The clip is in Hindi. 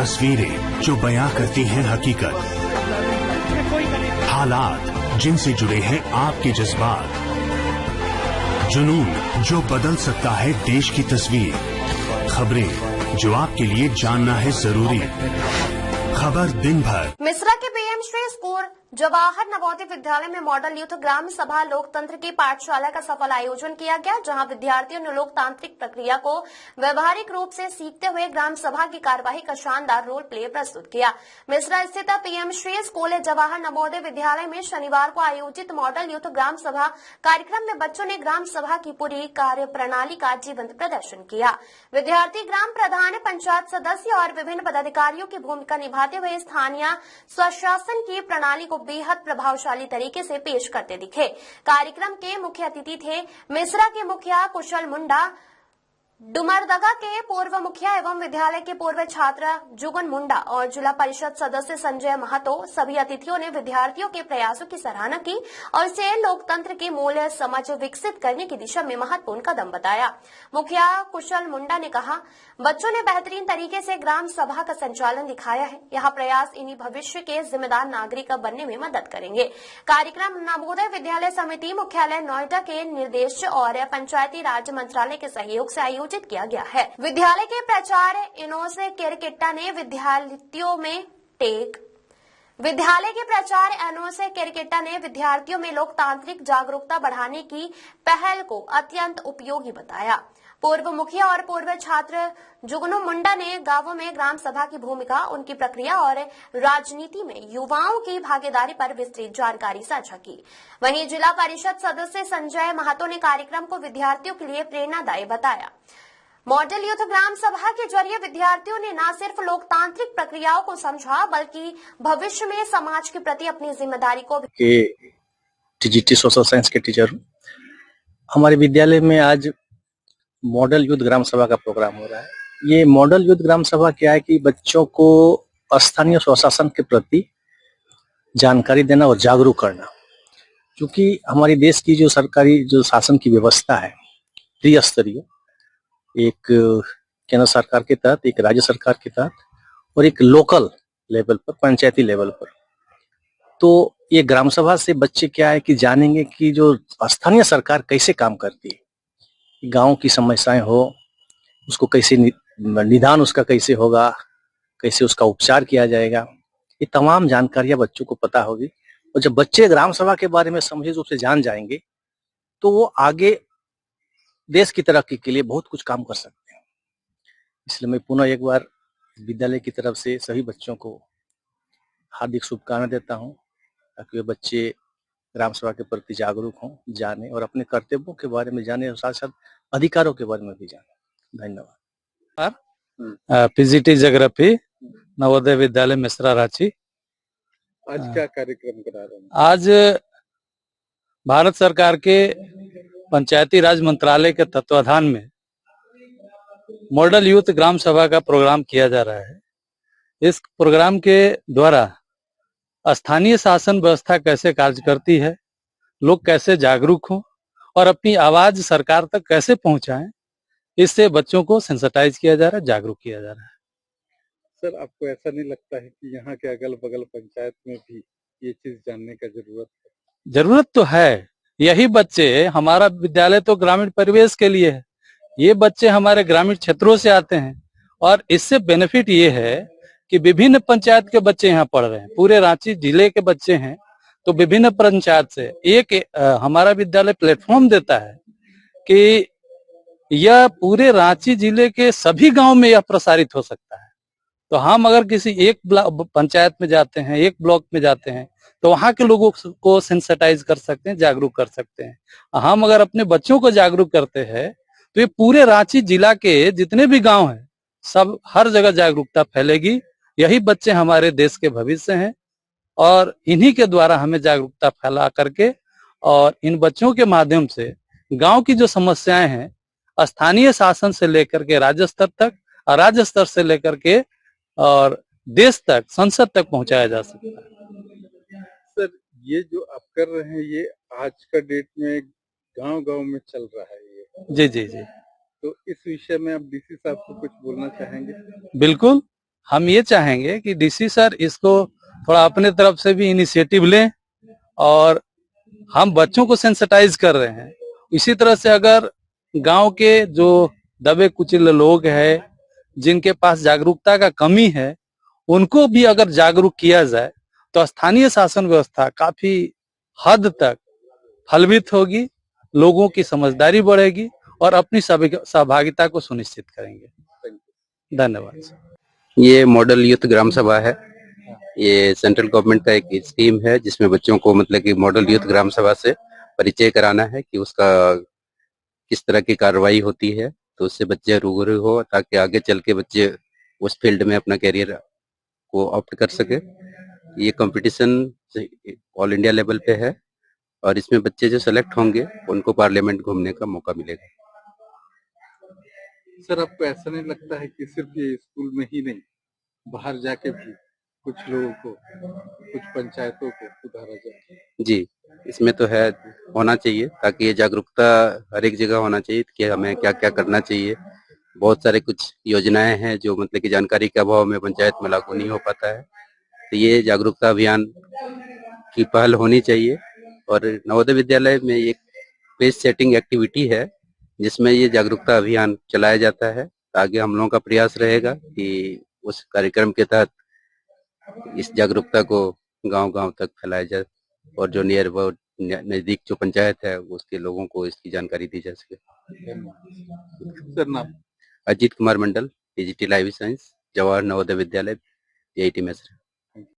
तस्वीरें जो बयां करती हैं हकीकत, हालात जिनसे जुड़े हैं आपके जज्बात, जुनून जो बदल सकता है देश की तस्वीर, खबरें जो आपके लिए जानना है जरूरी, खबर दिन भर। मिश्रा के पीएम श्री स्कूल जवाहर नवोदय विद्यालय में मॉडल यूथ ग्राम सभा लोकतंत्र की पाठशाला का सफल आयोजन किया गया, जहां विद्यार्थियों ने लोकतांत्रिक प्रक्रिया को व्यवहारिक रूप से सीखते हुए ग्राम सभा की कार्यवाही का शानदार रोल प्ले प्रस्तुत किया। मिश्रा स्थित पीएम श्री स्कूल जवाहर नवोदय विद्यालय में शनिवार को आयोजित मॉडल यूथ ग्राम सभा कार्यक्रम में बच्चों ने ग्राम सभा की पूरी कार्य प्रणाली का जीवंत प्रदर्शन किया। विद्यार्थी ग्राम प्रधान, पंचायत सदस्य और विभिन्न पदाधिकारियों की भूमिका निभाते हुए स्थानीय स्वशासन की प्रणाली को बेहद प्रभावशाली तरीके से पेश करते दिखे। कार्यक्रम के मुख्य अतिथि थे मिश्रा के मुखिया कुशल मुंडा, डुमरदगा के पूर्व मुखिया एवं विद्यालय के पूर्व छात्र जुगन मुंडा और जिला परिषद सदस्य संजय महतो। सभी अतिथियों ने विद्यार्थियों के प्रयासों की सराहना की और इसे लोकतंत्र की मूल्य समझ विकसित करने की दिशा में महत्वपूर्ण कदम बताया। मुखिया कुशल मुंडा ने कहा, बच्चों ने बेहतरीन तरीके से ग्राम सभा का संचालन दिखाया है। यह प्रयास इन्हीं भविष्य के जिम्मेदार नागरिक बनने में मदद करेंगे। कार्यक्रम नवोदय विद्यालय समिति मुख्यालय नोएडा के निर्देश और पंचायती राज मंत्रालय के सहयोग से आयोजित किया गया है। विद्यालय के प्राचार्य इनोस किरकिट्टा ने विद्यार्थियों में लोकतांत्रिक जागरूकता बढ़ाने की पहल को अत्यंत उपयोगी बताया। पूर्व मुखिया और पूर्व छात्र जुगनू मुंडा ने गांवों में ग्राम सभा की भूमिका, उनकी प्रक्रिया और राजनीति में युवाओं की भागीदारी पर विस्तृत जानकारी साझा की। वहीं जिला परिषद सदस्य संजय महतो ने कार्यक्रम को विद्यार्थियों के लिए प्रेरणादायी बताया। मॉडल यूथ ग्राम सभा के जरिए विद्यार्थियों ने न सिर्फ लोकतांत्रिक प्रक्रियाओं को समझा, बल्कि भविष्य में समाज के प्रति अपनी जिम्मेदारी को भी। टीजीटी सोशल साइंस के टीचर हूँ। हमारे विद्यालय में आज मॉडल यूथ ग्राम सभा का प्रोग्राम हो रहा है। ये मॉडल यूथ ग्राम सभा क्या है कि बच्चों को स्थानीय स्वशासन के प्रति जानकारी देना और जागरूक करना, क्योंकि हमारे देश की जो सरकारी जो शासन की व्यवस्था है त्रिस्तरीय, एक केंद्र सरकार के तहत, एक राज्य सरकार के तहत और एक लोकल लेवल पर, पंचायती लेवल पर। तो ये ग्राम सभा से बच्चे क्या है कि जानेंगे कि जो स्थानीय सरकार कैसे काम करती है, गांव की समस्याएं हो उसको कैसे निदान उसका कैसे होगा, कैसे उसका उपचार किया जाएगा, ये तमाम जानकारियां बच्चों को पता होगी। और जब बच्चे ग्राम सभा के बारे में समझे रूप से जान जाएंगे तो वो आगे देश की तरक्की के लिए बहुत कुछ काम कर सकते हैं। इसलिए मैं पुनः एक बार विद्यालय की तरफ से सभी बच्चों को हार्दिक शुभकामनाएं देता हूं, ताकि वे बच्चे ग्राम सभा के प्रति जागरूक हों, जाने और अपने कर्तव्यों के बारे में जाने और साथ साथ अधिकारों के बारे में भी जाने। धन्यवाद। PGT geography Navodaya Vidyalaya Mishra Ranchi. आज क्या कार्यक्रम करा रहे हैं? आज भारत सरकार के पंचायती राज मंत्रालय के तत्वाधान में मॉडल यूथ ग्राम सभा का प्रोग्राम किया जा रहा है। इस प्रोग्राम के द्वारा स्थानीय शासन व्यवस्था कैसे कार्य करती है, लोग कैसे जागरूक हों और अपनी आवाज सरकार तक कैसे पहुंचाएं, इससे बच्चों को सेंसिटाइज किया जा रहा है, जागरूक किया जा रहा है। सर, आपको ऐसा नहीं लगता है कि यहाँ के अगल बगल पंचायत में भी ये चीज जानने का जरूरत है? जरूरत तो है। यही बच्चे, हमारा विद्यालय तो ग्रामीण परिवेश के लिए है, ये बच्चे हमारे ग्रामीण क्षेत्रों से आते हैं और इससे बेनिफिट ये है कि विभिन्न पंचायत के बच्चे यहाँ पढ़ रहे हैं। पूरे रांची जिले के बच्चे हैं, तो विभिन्न पंचायत से एक हमारा विद्यालय प्लेटफॉर्म देता है कि यह पूरे रांची जिले के सभी गांव में यह प्रसारित हो सकता है। तो हम अगर किसी एक पंचायत में जाते हैं, एक ब्लॉक में जाते हैं, तो वहां के लोगों को सेंसिटाइज कर सकते हैं, जागरूक कर सकते हैं। हम अगर अपने बच्चों को जागरूक करते हैं तो ये पूरे रांची जिला के जितने भी गांव हैं, सब हर जगह जागरूकता फैलेगी। यही बच्चे हमारे देश के भविष्य हैं और इन्हीं के द्वारा हमें जागरूकता फैला करके और इन बच्चों के माध्यम से गांव की जो समस्याएं हैं स्थानीय शासन से लेकर के राज्य स्तर तक और राज्य स्तर से लेकर के और देश तक, संसद तक पहुंचाया जा सकता है। सर, ये जो आप कर रहे हैं ये आज का डेट में गांव-गांव में चल रहा है ये। जी जी जी। तो इस विषय में आप डीसी साहब को कुछ बोलना चाहेंगे? बिल्कुल, हम ये चाहेंगे कि डीसी सर इसको थोड़ा अपने तरफ से भी इनिशिएटिव लें और हम बच्चों को सेंसिटाइज कर रहे हैं। इसी तरह से अगर गांव के जो दबे कुचले लोग हैं, जिनके पास जागरूकता का कमी है, उनको भी अगर जागरूक किया जाए तो स्थानीय शासन व्यवस्था काफी हद तक फलवित होगी, लोगों की समझदारी बढ़ेगी और अपनी सहभागिता को सुनिश्चित करेंगे। धन्यवाद। ये मॉडल यूथ ग्राम सभा है। ये सेंट्रल गवर्नमेंट का एक स्कीम है जिसमें बच्चों को मतलब कि मॉडल यूथ ग्राम सभा से परिचय कराना है कि उसका किस तरह की कार्रवाई होती है, तो उससे बच्चे रूबरू हो ताकि आगे चल के बच्चे उस फील्ड में अपना करियर को ऑप्ट कर सके। ये कंपटीशन ऑल इंडिया लेवल पे है और इसमें बच्चे जो सेलेक्ट होंगे उनको पार्लियामेंट घूमने का मौका मिलेगा। सर आपको ऐसा नहीं लगता है कि सिर्फ ये स्कूल में ही नहीं, बाहर जाके भी कुछ लोगों को, कुछ पंचायतों को सुधारा जाए? जी, इसमें तो है, होना चाहिए ताकि ये जागरूकता हर एक जगह होना चाहिए कि हमें क्या क्या करना चाहिए। बहुत सारे कुछ योजनाएं हैं जो मतलब कि जानकारी के अभाव में पंचायत में लागू नहीं हो पाता है, तो ये जागरूकता अभियान की पहल होनी चाहिए। और नवोदय विद्यालय में एक पेज सेटिंग एक्टिविटी है जिसमें ये जागरूकता अभियान चलाया जाता है। आगे हम लोगों का प्रयास रहेगा कि उस कार्यक्रम के तहत इस जागरूकता को गांव-गांव तक फैलाया जाए और जो नियर अबाउट नजदीक जो पंचायत है उसके लोगों को इसकी जानकारी दी जा सके। सर नाम? Ajit Kumar Mandal, PGT life science, Jawahar Navodaya Vidyalaya, IIT मैसर।